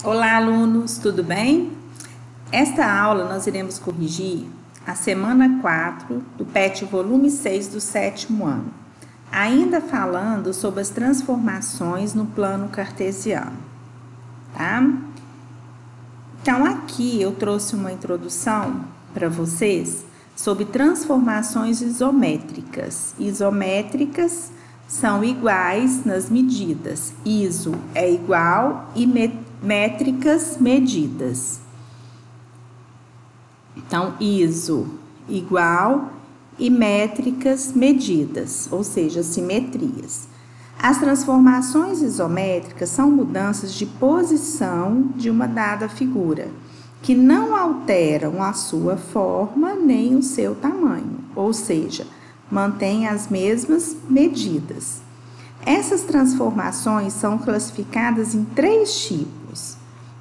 Olá, alunos, tudo bem? Esta aula nós iremos corrigir a semana 4 do PET volume 6 do 7º ano, ainda falando sobre as transformações no plano cartesiano, tá? Então, aqui eu trouxe uma introdução para vocês sobre transformações isométricas. Isométricas são iguais nas medidas. Iso é igual e métricas, medidas. Então, iso igual e métricas, medidas, ou seja, simetrias. As transformações isométricas são mudanças de posição de uma dada figura, que não alteram a sua forma nem o seu tamanho, ou seja, mantêm as mesmas medidas. Essas transformações são classificadas em 3 tipos.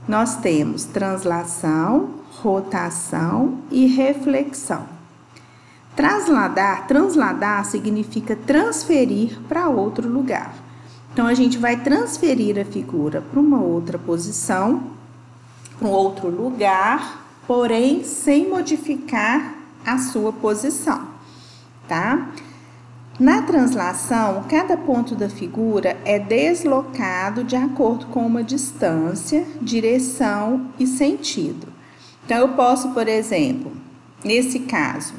Nós temos translação, rotação e reflexão. Transladar significa transferir para outro lugar. Então, a gente vai transferir a figura para uma outra posição, para um outro lugar, porém sem modificar a sua posição, tá? Na translação, cada ponto da figura é deslocado de acordo com uma distância, direção e sentido. Então, eu posso, por exemplo, nesse caso,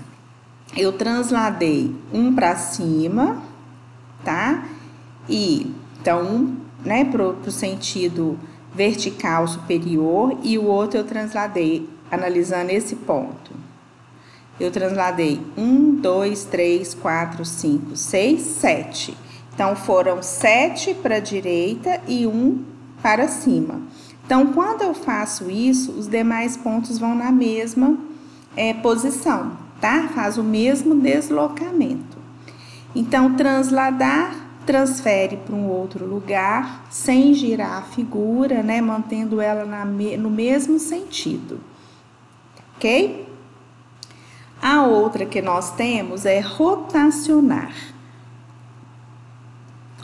eu transladei um para cima, tá? Então, para o sentido vertical superior e o outro eu transladei, analisando esse ponto. Eu transladei 1, 2, 3, 4, 5, 6, 7. Então, foram 7 para a direita e 1 para cima. Então, quando eu faço isso, os demais pontos vão na mesma posição, tá? Faz o mesmo deslocamento. Então, transladar transfere para um outro lugar, sem girar a figura, né? Mantendo ela no mesmo sentido, ok? A outra que nós temos é rotacionar.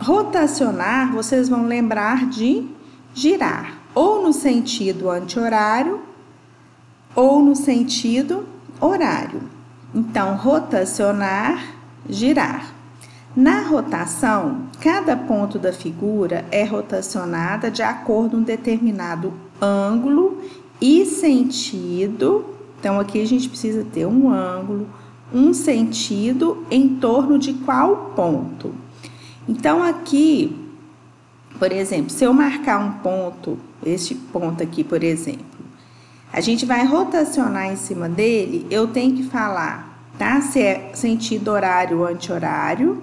Rotacionar, vocês vão lembrar de girar, ou no sentido anti-horário, ou no sentido horário. Então, rotacionar, girar. Na rotação, cada ponto da figura é rotacionada de acordo com um determinado ângulo e sentido. Então, aqui a gente precisa ter um ângulo, um sentido em torno de qual ponto. Então, aqui, por exemplo, se eu marcar um ponto, este ponto aqui, por exemplo, a gente vai rotacionar em cima dele, eu tenho que falar, tá? Se é sentido horário ou anti-horário,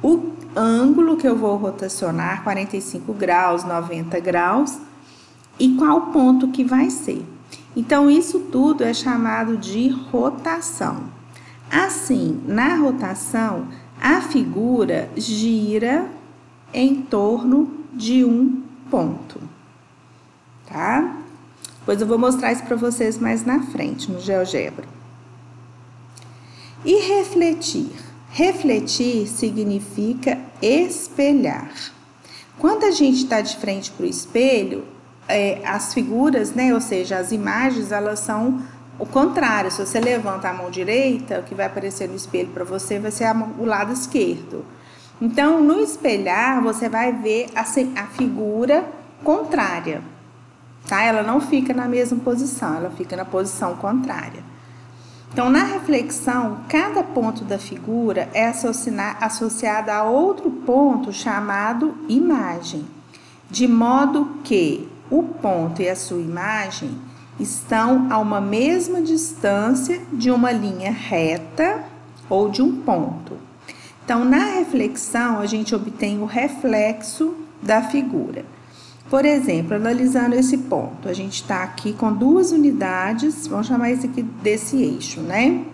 o ângulo que eu vou rotacionar, 45 graus, 90 graus, e qual ponto que vai ser. Então, isso tudo é chamado de rotação. Assim, na rotação, a figura gira em torno de um ponto, tá? Depois eu vou mostrar isso para vocês mais na frente, no GeoGebra. E refletir? Refletir significa espelhar. Quando a gente está de frente para o espelho, as figuras, né, ou seja, as imagens, elas são o contrário. Se você levanta a mão direita, o que vai aparecer no espelho para você vai ser o lado esquerdo. Então, no espelhar, você vai ver a figura contrária, tá? Ela não fica na mesma posição, ela fica na posição contrária. Então, na reflexão, cada ponto da figura é associado a outro ponto chamado imagem, de modo que o ponto e a sua imagem estão a uma mesma distância de uma linha reta ou de um ponto. Então, na reflexão, a gente obtém o reflexo da figura. Por exemplo, analisando esse ponto, a gente está aqui com 2 unidades, vamos chamar isso aqui desse eixo, né?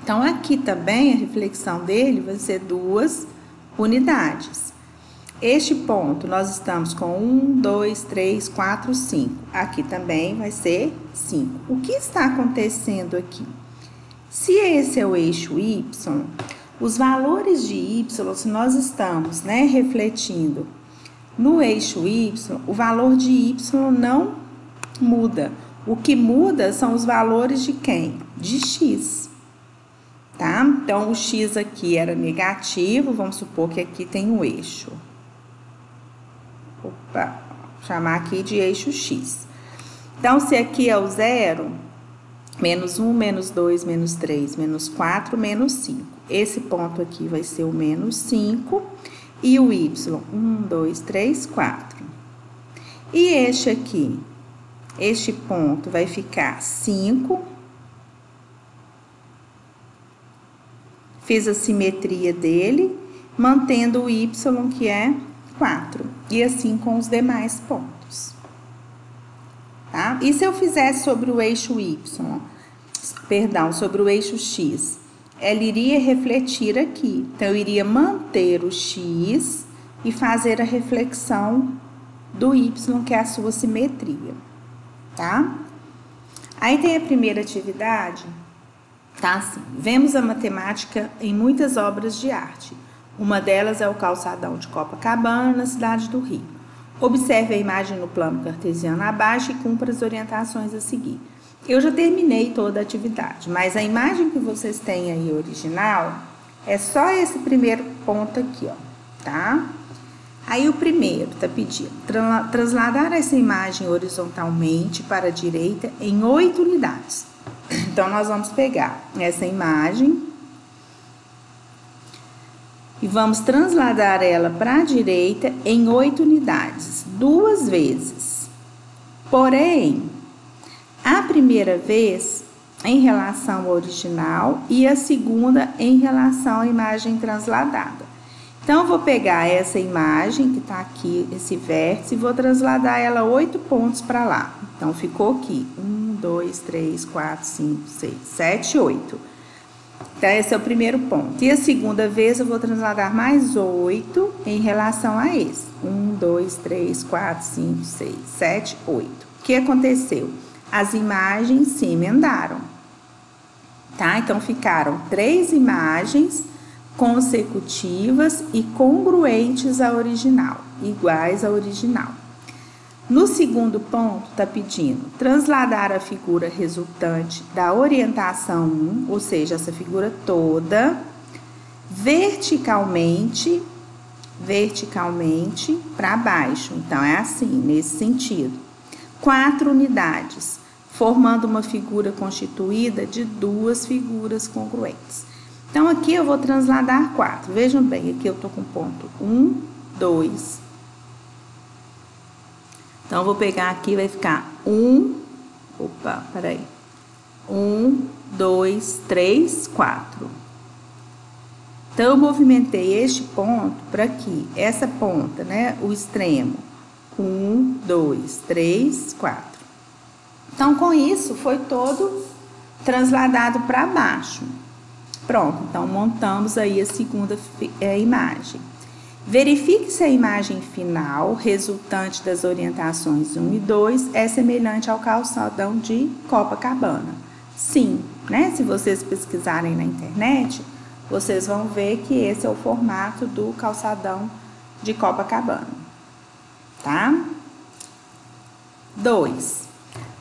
Então, aqui também a reflexão dele vai ser 2 unidades. Este ponto, nós estamos com 1, 2, 3, 4, 5. Aqui também vai ser 5. O que está acontecendo aqui? Se esse é o eixo Y, os valores de Y, se nós estamos, né, refletindo no eixo Y, o valor de Y não muda. O que muda são os valores de quem? De x, tá? Então, o x aqui era negativo, vamos supor que aqui tem um eixo. Opa, vou chamar aqui de eixo x. Então, se aqui é o zero, menos 1, menos 2, menos 3, menos 4, menos 5. Esse ponto aqui vai ser o menos 5 e o y, 1, 2, 3, 4. E este aqui, este ponto vai ficar 5. Fiz a simetria dele, mantendo o y, que é 4. E assim com os demais pontos. Tá? E se eu fizesse sobre o eixo y, sobre o eixo x, ela iria refletir aqui. Então, eu iria manter o x e fazer a reflexão do y, que é a sua simetria, tá? Aí tem a primeira atividade, tá assim, vemos a matemática em muitas obras de arte. Uma delas é o calçadão de Copacabana, na cidade do Rio. Observe a imagem no plano cartesiano abaixo e cumpra as orientações a seguir. Eu já terminei toda a atividade, mas a imagem que vocês têm aí original é só esse primeiro ponto aqui, ó, tá? Aí o primeiro tá pedindo trasladar essa imagem horizontalmente para a direita em 8 unidades. Então, nós vamos pegar essa imagem e vamos trasladar ela para a direita em 8 unidades, 2 vezes. Porém, a primeira vez em relação ao original e a segunda em relação à imagem trasladada. Então, eu vou pegar essa imagem que está aqui, esse vértice, e vou trasladar ela 8 pontos para lá. Então, ficou aqui 1, 2, 3, 4, 5, 6, 7, 8. Então, esse é o primeiro ponto. E a segunda vez, eu vou trasladar mais 8 em relação a esse. 1, 2, 3, 4, 5, 6, 7, 8. O que aconteceu? As imagens se emendaram, tá? Então, ficaram 3 imagens consecutivas e congruentes à original, iguais à original. No segundo ponto, está pedindo trasladar a figura resultante da orientação 1, ou seja, essa figura toda, verticalmente para baixo. Então, é assim, nesse sentido. 4 unidades, formando uma figura constituída de 2 figuras congruentes. Então, aqui eu vou trasladar 4. Vejam bem, aqui eu tô com ponto 1, 2. Então, eu vou pegar aqui, vai ficar 1, 2, 3, 4. Então, eu movimentei este ponto para aqui, essa ponta, né, o extremo. 1, 2, 3, 4. Então, com isso, foi todo trasladado para baixo. Pronto, então montamos aí a segunda imagem. Verifique se a imagem final, resultante das orientações 1 e 2, é semelhante ao calçadão de Copacabana. Sim, né? Se vocês pesquisarem na internet, vocês vão ver que esse é o formato do calçadão de Copacabana, tá? 2.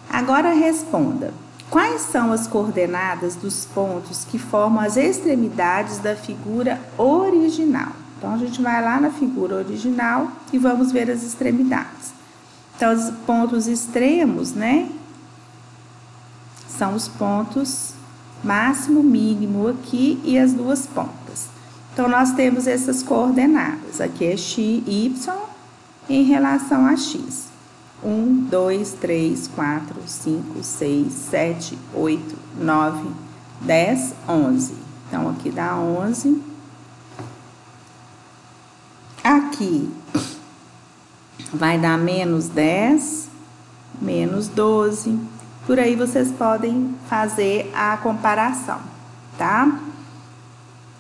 Agora responda. Quais são as coordenadas dos pontos que formam as extremidades da figura original? Então, a gente vai lá na figura original e vamos ver as extremidades. Então, os pontos extremos, né? São os pontos máximo, mínimo aqui e as 2 pontas. Então, nós temos essas coordenadas. Aqui é x, y em relação a x. 1, 2, 3, 4, 5, 6, 7, 8, 9, 10, 11. Então, aqui dá 11. Aqui vai dar menos 10, menos 12. Por aí vocês podem fazer a comparação, tá?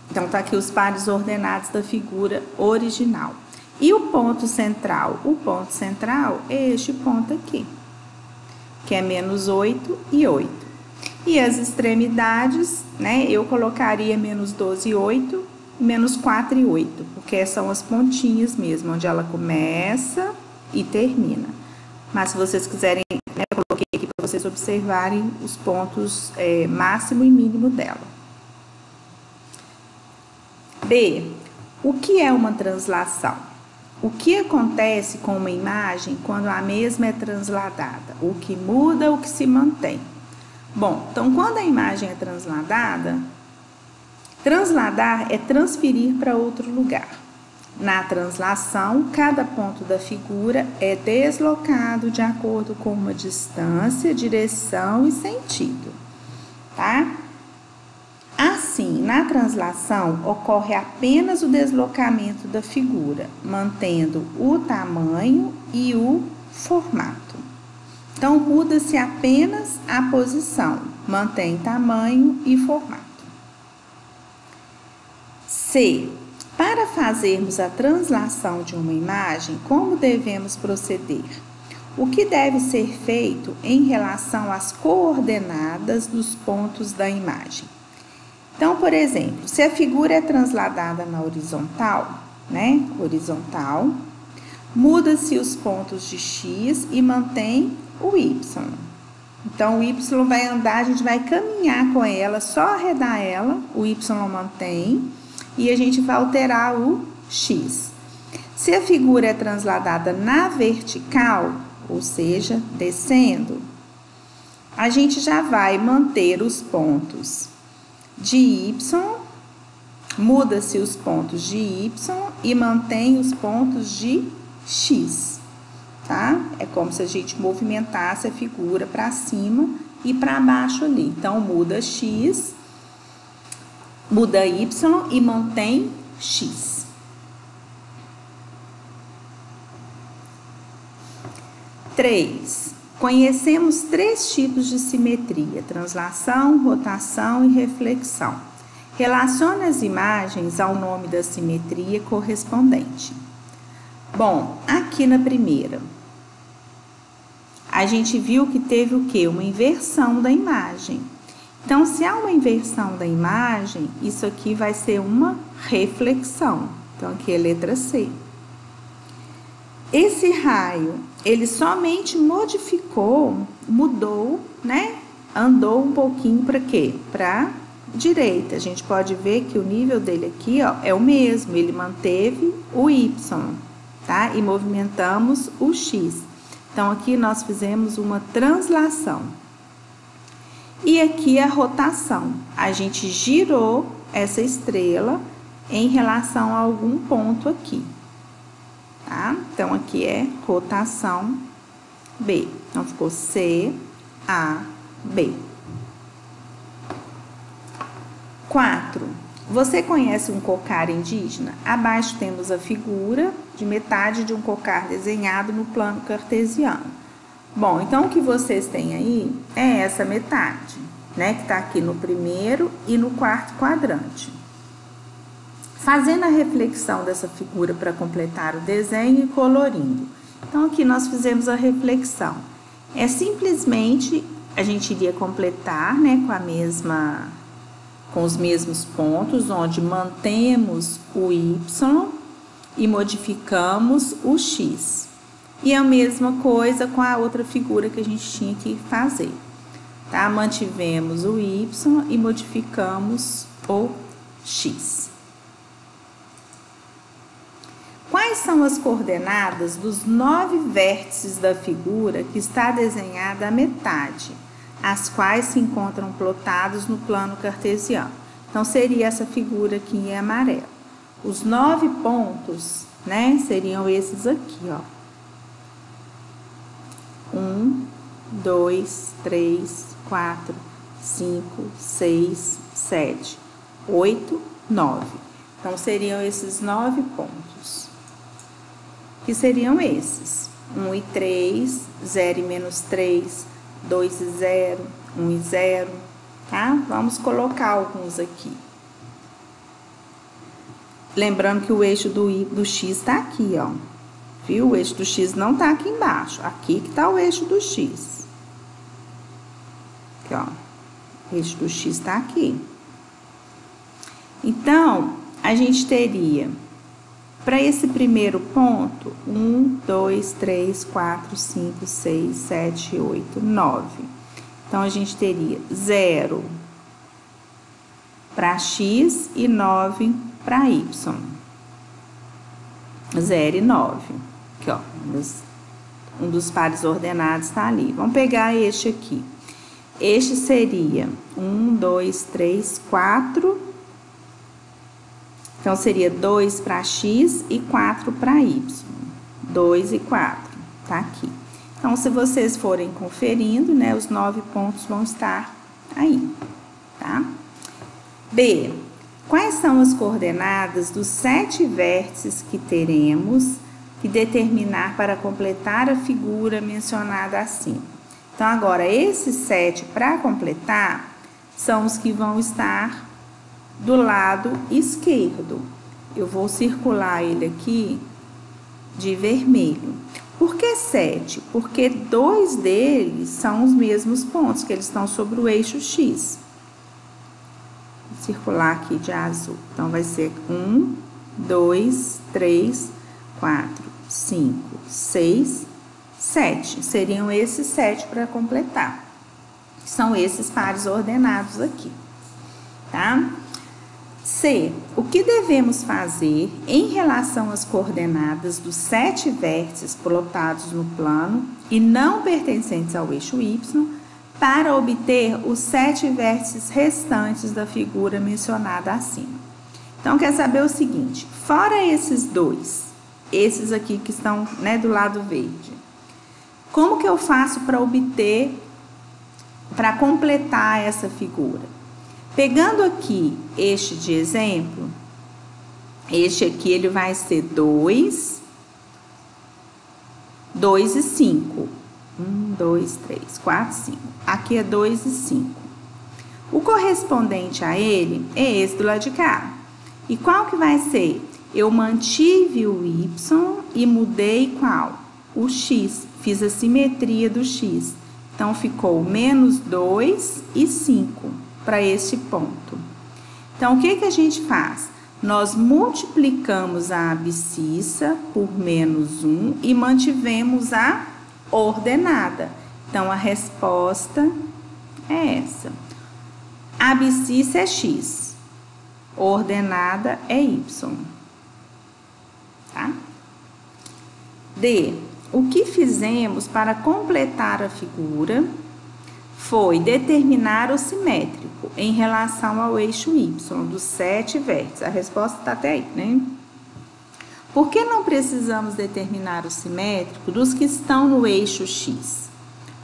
Então, tá aqui os pares ordenados da figura original. E o ponto central? O ponto central é este ponto aqui, que é menos 8 e 8. E as extremidades, né, eu colocaria menos 12 e 8, menos 4 e 8, porque são as pontinhas mesmo, onde ela começa e termina. Mas se vocês quiserem, né, colocar vocês observarem os pontos máximo e mínimo dela. B. O que é uma translação? O que acontece com uma imagem quando a mesma é transladada? O que muda, o que se mantém? Bom, então quando a imagem é transladada, transladar é transferir para outro lugar. Na translação, cada ponto da figura é deslocado de acordo com uma distância, direção e sentido, tá? Assim, na translação, ocorre apenas o deslocamento da figura, mantendo o tamanho e o formato. Então, muda-se apenas a posição, mantém tamanho e formato. C. Para fazermos a translação de uma imagem, como devemos proceder? O que deve ser feito em relação às coordenadas dos pontos da imagem? Então, por exemplo, se a figura é transladada na horizontal, horizontal, muda-se os pontos de X e mantém o Y. Então, o Y vai andar, a gente vai caminhar com ela, só arredar ela, o Y mantém, e a gente vai alterar o X. Se a figura é transladada na vertical, ou seja, descendo, a gente já vai manter os pontos de Y, muda-se os pontos de Y e mantém os pontos de X, tá? É como se a gente movimentasse a figura para cima e para baixo ali. Então, muda X, muda Y e mantém X. 3. Conhecemos 3 tipos de simetria: translação, rotação e reflexão. Relacione as imagens ao nome da simetria correspondente. Bom, aqui na primeira, a gente viu que teve o quê? Uma inversão da imagem. Então, se há uma inversão da imagem, isso aqui vai ser uma reflexão. Então, aqui é letra C. Esse raio, ele somente mudou, andou um pouquinho para quê? Para direita. A gente pode ver que o nível dele aqui, ó, é o mesmo. Ele manteve o Y, tá? E movimentamos o X. Então, aqui nós fizemos uma translação. E aqui a rotação. A gente girou essa estrela em relação a algum ponto aqui, tá? Então, aqui é rotação B. Então, ficou C, A, B. 4. Você conhece um cocar indígena? Abaixo temos a figura de metade de um cocar desenhado no plano cartesiano. Bom, então o que vocês têm aí é essa metade, que está aqui no primeiro e no quarto quadrante. Fazendo a reflexão dessa figura para completar o desenho e colorindo. Então, aqui nós fizemos a reflexão. É simplesmente, a gente iria completar, com os mesmos pontos, onde mantemos o Y e modificamos o X. E a mesma coisa com a outra figura que a gente tinha que fazer, tá? Mantivemos o Y e modificamos o X. Quais são as coordenadas dos 9 vértices da figura que está desenhada à metade, as quais se encontram plotados no plano cartesiano? Então, seria essa figura aqui em amarelo. Os 9 pontos, seriam esses aqui, ó. 1, 2, 3, 4, 5, 6, 7, 8, 9. Então, seriam esses 9 pontos. Que seriam esses: 1 e 3, 0 e menos 3, 2 e 0, 1 e 0, tá? Vamos colocar alguns aqui. Lembrando que o eixo do X está aqui, ó. Viu? O eixo do X não está aqui embaixo. Aqui que está o eixo do X. Aqui, ó. O eixo do X está aqui. Então, a gente teria, para esse primeiro ponto, 1, 2, 3, 4, 5, 6, 7, 8, 9. Então, a gente teria 0 para x e 9 para y. 0 e 9. Aqui, ó, um dos pares ordenados está ali. Vamos pegar este aqui. Este seria 1, 2, 3, 4. Então, seria 2 para x e 4 para y. 2 e 4, tá aqui. Então, se vocês forem conferindo, né, os 9 pontos vão estar aí, tá? B. Quais são as coordenadas dos 7 vértices que teremos que determinar para completar a figura mencionada acima? Então, agora, esses 7 para completar são os que vão estar do lado esquerdo. Eu vou circular ele aqui de vermelho. Por que 7? Porque 2 deles são os mesmos pontos, que eles estão sobre o eixo X. Vou circular aqui de azul. Então, vai ser 1, 2, 3, 4, 5, 6, 7. Seriam esses 7 para completar. São esses pares ordenados aqui, tá? C. O que devemos fazer em relação às coordenadas dos 7 vértices plotados no plano e não pertencentes ao eixo Y para obter os 7 vértices restantes da figura mencionada acima? Então, quer saber o seguinte, fora esses 2, esses aqui que estão, né, do lado verde, como que eu faço para obter, para completar essa figura? Pegando aqui este de exemplo, este aqui ele vai ser 2, 2 e 5. 1, 2, 3, 4, 5. Aqui é 2 e 5. O correspondente a ele é esse do lado de cá. E qual que vai ser? Eu mantive o y e mudei qual? O x. Fiz a simetria do x. Então, ficou menos 2 e 5. Para este ponto. Então, o que que a gente faz? Nós multiplicamos a abscissa por menos 1 e mantivemos a ordenada. Então, a resposta é essa. A abscissa é x, ordenada é y. Tá? D. O que fizemos para completar a figura foi determinar o simétrico em relação ao eixo Y, dos 7 vértices. A resposta está até aí, né? Por que não precisamos determinar o simétrico dos que estão no eixo X?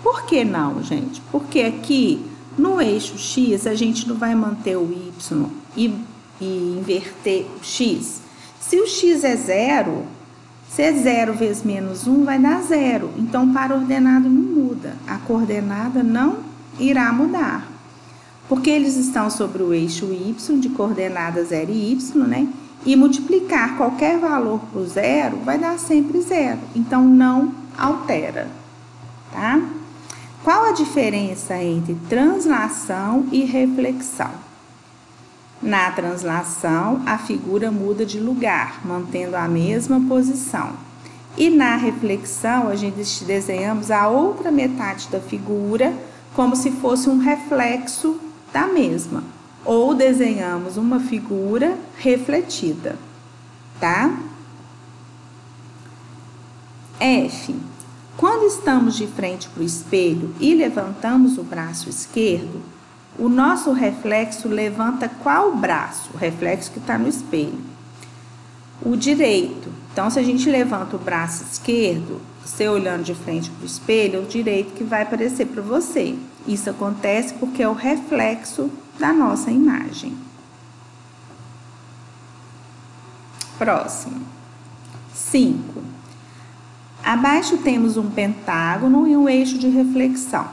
Por que não, gente? Porque aqui, no eixo X, a gente não vai manter o Y e inverter o X. Se o X é 0, se é 0 vezes menos 1, vai dar 0. Então, o par ordenado não muda. A coordenada não irá mudar. Porque eles estão sobre o eixo Y, de coordenadas 0 e Y, né? E multiplicar qualquer valor por 0 vai dar sempre 0. Então, não altera, tá? Qual a diferença entre translação e reflexão? Na translação, a figura muda de lugar, mantendo a mesma posição. E na reflexão, a gente desenhamos a outra metade da figura como se fosse um reflexo da mesma. Ou desenhamos uma figura refletida, tá? F. Quando estamos de frente para o espelho e levantamos o braço esquerdo, o nosso reflexo levanta qual braço? O reflexo que está no espelho. O direito. Então, se a gente levanta o braço esquerdo, você olhando de frente para o espelho, é o direito que vai aparecer para você. Isso acontece porque é o reflexo da nossa imagem. Próximo. 5. Abaixo temos um pentágono e um eixo de reflexão.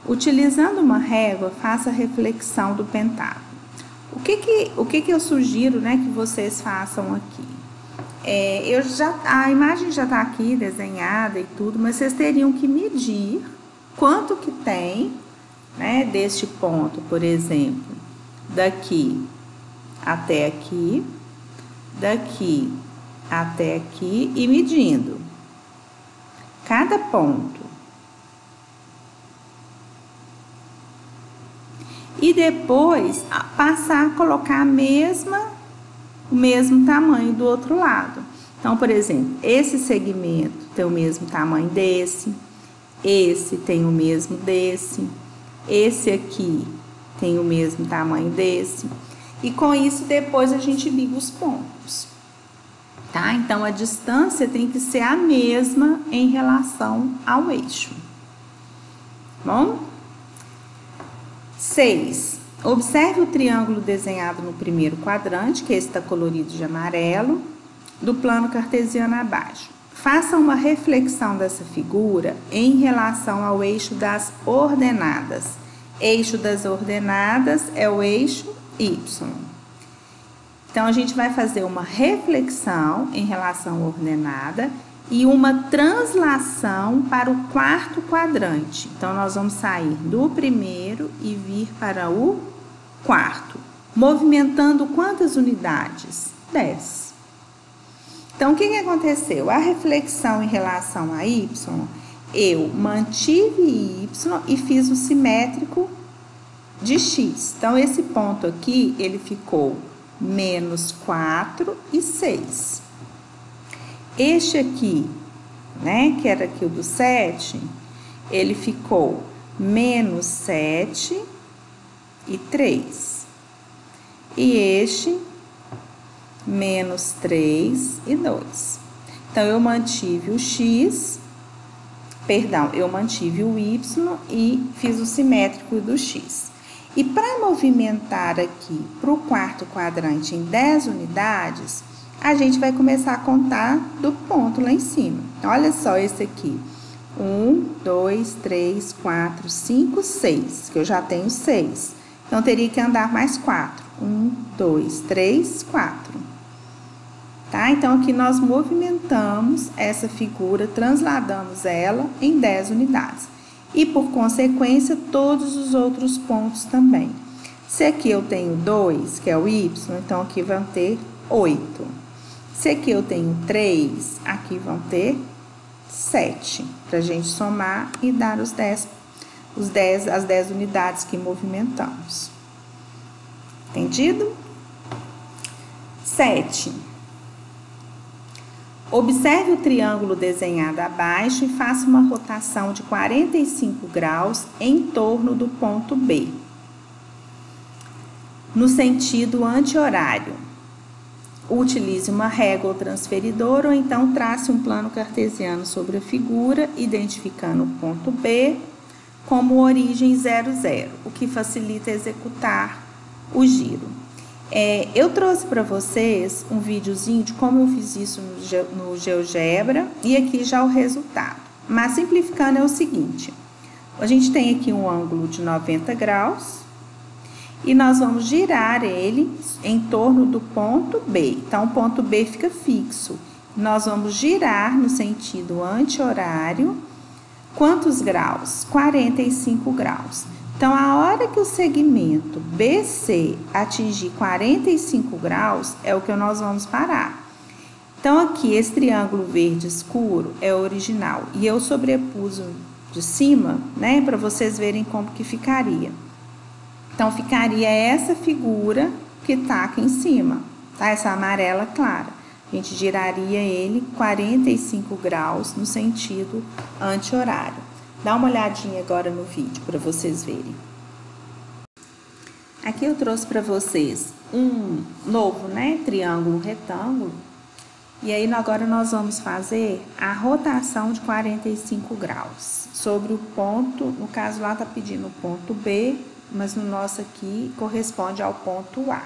Utilizando uma régua, faça a reflexão do pentágono. O que eu sugiro, né, que vocês façam aqui? A imagem já está aqui desenhada e tudo, mas vocês teriam que medir quanto que tem, né, deste ponto, por exemplo, daqui até aqui, daqui até aqui e medindo cada ponto. e depois passar a colocar o mesmo tamanho do outro lado. Então, por exemplo, esse segmento tem o mesmo tamanho desse, esse tem o mesmo desse, esse aqui tem o mesmo tamanho desse. E com isso, depois a gente liga os pontos, tá? Então, a distância tem que ser a mesma em relação ao eixo. Bom? 6. Observe o triângulo desenhado no primeiro quadrante, que esse está colorido de amarelo, do plano cartesiano abaixo. Faça uma reflexão dessa figura em relação ao eixo das ordenadas. Eixo das ordenadas é o eixo Y. Então, a gente vai fazer uma reflexão em relação à ordenada e uma translação para o quarto quadrante. Então, nós vamos sair do primeiro e vir para o quarto, movimentando quantas unidades? 10. Então, o que aconteceu? A reflexão em relação a Y, eu mantive Y e fiz o simétrico de X. Então, esse ponto aqui, ele ficou menos 4 e 6. Este aqui, né, que era aqui o do 7, ele ficou menos 7 e 3. E este, menos 3 e 2. Então, eu mantive o X, eu mantive o Y e fiz o simétrico do X. E para movimentar aqui para o quarto quadrante em 10 unidades, a gente vai começar a contar do ponto lá em cima. Então, olha só esse aqui. 1, 2, 3, 4, 5, 6, que eu já tenho 6. Então, teria que andar mais 4. 1, 2, 3, 4. Tá? Então, aqui nós movimentamos essa figura, transladamos ela em 10 unidades. E, por consequência, todos os outros pontos também. Se aqui eu tenho 2, que é o Y, então aqui vão ter 8. Se aqui eu tenho 3, aqui vão ter 7. Para a gente somar e dar as 10 unidades que movimentamos. Entendido? 7. Observe o triângulo desenhado abaixo e faça uma rotação de 45 graus em torno do ponto B, no sentido anti-horário. Utilize uma régua ou transferidor ou então trace um plano cartesiano sobre a figura, identificando o ponto B como origem 0, 0, o que facilita executar o giro. Eu trouxe para vocês um videozinho de como eu fiz isso no GeoGebra e aqui já o resultado. Mas simplificando é o seguinte, a gente tem aqui um ângulo de 90 graus e nós vamos girar ele em torno do ponto B. Então, o ponto B fica fixo. Nós vamos girar no sentido anti-horário. Quantos graus? 45 graus. Então, a hora que o segmento BC atingir 45 graus, é o que nós vamos parar. Então, aqui, esse triângulo verde escuro é o original. E eu sobrepus de cima, né, para vocês verem como que ficaria. Então, ficaria essa figura que tá aqui em cima, tá? Essa amarela clara. A gente giraria ele 45 graus no sentido anti-horário. Dá uma olhadinha agora no vídeo para vocês verem. Aqui eu trouxe para vocês um novo, né, triângulo retângulo. E aí agora nós vamos fazer a rotação de 45 graus sobre o ponto, no caso lá tá pedindo o ponto B, mas no nosso aqui corresponde ao ponto A.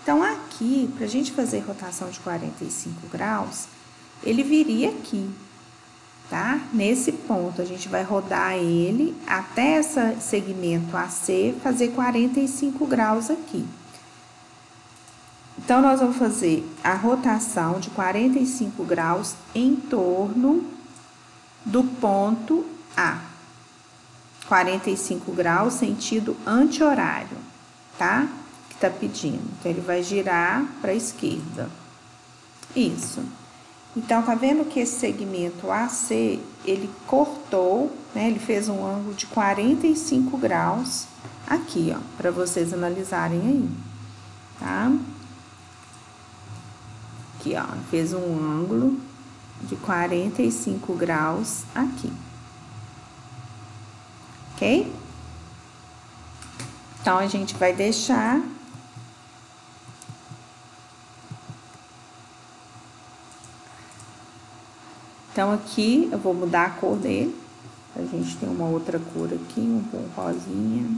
Então aqui, para a gente fazer rotação de 45 graus, ele viria aqui. Tá? Nesse ponto, a gente vai rodar ele até esse segmento AC, fazer 45 graus aqui. Então, nós vamos fazer a rotação de 45 graus em torno do ponto A. 45 graus, sentido anti-horário, tá? Que tá pedindo. Então, ele vai girar para a esquerda. Isso. Então, tá vendo que esse segmento AC, ele cortou, né? Ele fez um ângulo de 45 graus aqui, ó, para vocês analisarem aí, tá? Aqui, ó, fez um ângulo de 45 graus aqui. Ok? Então, a gente vai deixar... Então, aqui, eu vou mudar a cor dele. A gente tem uma outra cor aqui, um pouco rosinha.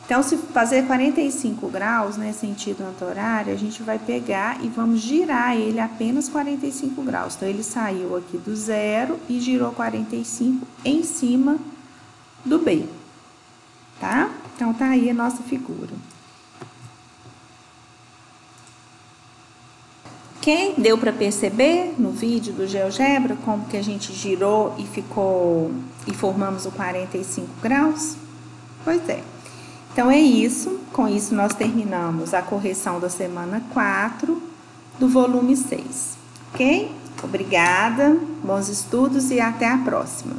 Então, se fazer 45 graus, né, sentido anti-horário, a gente vai pegar e vamos girar ele apenas 45 graus. Então, ele saiu aqui do zero e girou 45 em cima do B, tá? Então, tá aí a nossa figura. Ok? Deu para perceber no vídeo do GeoGebra como que a gente girou e ficou e formamos o 45 graus? Pois é. Então, é isso. Com isso, nós terminamos a correção da semana 4 do volume 6. Ok? Obrigada, bons estudos e até a próxima.